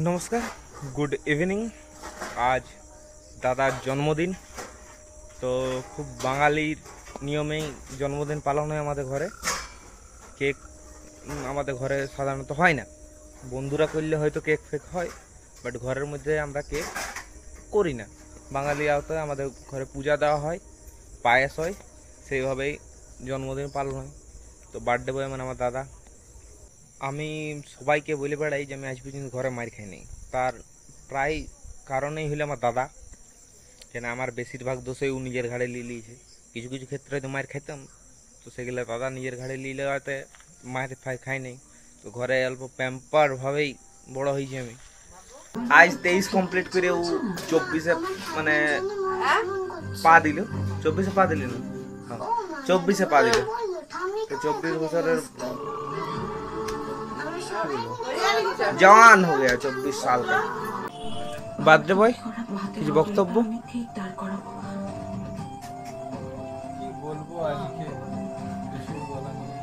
নমস্কার, good evening. আজ দাদার জন্মদিন। তো খুব বাঙালির নিয়মেই জন্মদিন পালন হয় আমাদের ঘরে। কেক আমাদের ঘরে সাধারণত হয় না, বন্ধুরা করলে হয়তো কেক ফেক হয়, বাট ঘরের মধ্যে আমরা কেক করি না। বাঙালি আওতায় আমাদের ঘরে পূজা দেওয়া হয়, পায়েস হয়, সেইভাবেই জন্মদিন পালন হয়। তো বার্থডে বয় মানে আমার দাদা। আমি সবাইকে বলে বেড়াই যে আমি আজ পর্যন্ত ঘরে মার খাই নাই। তার প্রায় কারণেই হইলে আমার দাদা, কেন আমার বেশিরভাগ দোষই ও নিজের ঘাড়ে নিয়ে নিয়েছে। কিছু কিছু ক্ষেত্রে হয়তো মার খাইতাম, তো সেগুলো দাদা নিজের ঘাড়ে নিলে হয়তো মার ফাই খাই নাই। তো ঘরে অল্প প্যাম্পার ভাবেই বড় হয়েছি আমি। আজ 23 কমপ্লিট করে ও 24-এ মানে পা দিল। 24-এ পা দিল না, হ্যাঁ 24-এ পা দিল। তো 24 বছরের जवान हो गया, 24 साल का। बर्थडे बॉय কিছু বক্তব্য? কি বলবো আজকে, কিছু বলার নেই।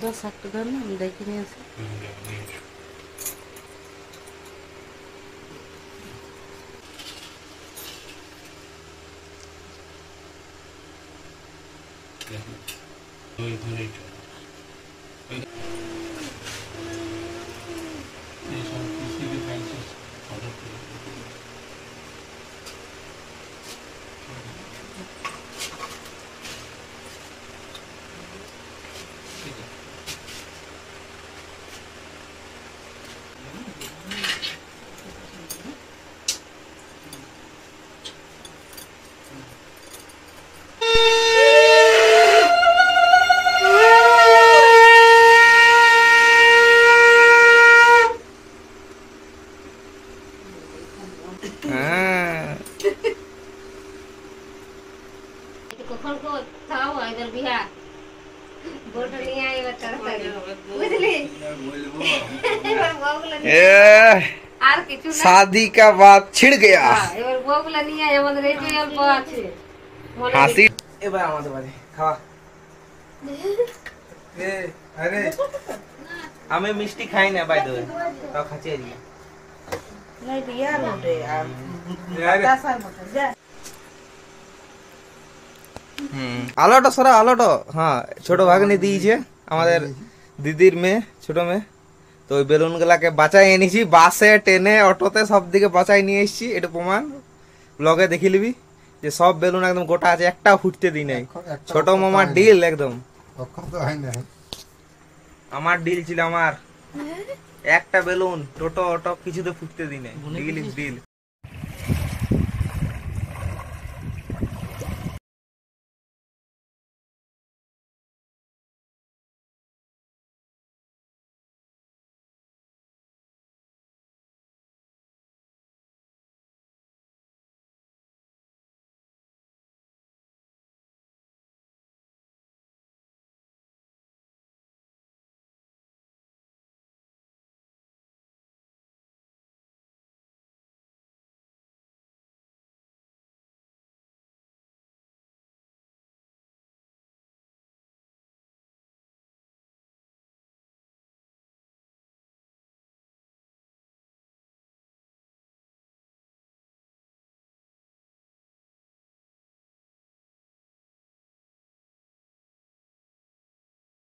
দশ টাকা না দেখে নিয়ে আসি। কখন কোথাও এদের বিহা বলটা নিয়ে আইবা তাড়াতাড়ি বুঝলি আর কিছু না, शादी का बात छिड़ गया। এবার বউগুলা নিয়ে আই, আমাদের এই যে অল্প আছে হাসি এবার আমাদের বাড়ি খাওয়া। এ আরে আমি মিষ্টি খাই না, বাই দ্য ওয়ে, তাও খাচ্ছি আজকে। আলোটা সরা আলোটা, হ্যাঁ ছোট ভাগ্নি দিয়েছে আমাদের দিদির মেয়ে, ছোট মেয়ে। তো ওই বেলুন গুলাকে বাঁচাই এনেছি, বাসে ট্রেনে অটোতে সব দিকে বাঁচাই নিয়ে এসেছি। এটা প্রমাণ, ব্লগে দেখে নিবি যে সব বেলুন একদম গোটা আছে, একটাও ফুটতে দিই নাই। ছোট মামার ডিল একদম, আমার ডিল ছিল। আমার একটা বেলুন টোটো অটো কিছুতে ফুটতে দিই নাই, ডিল ইজ ডিল।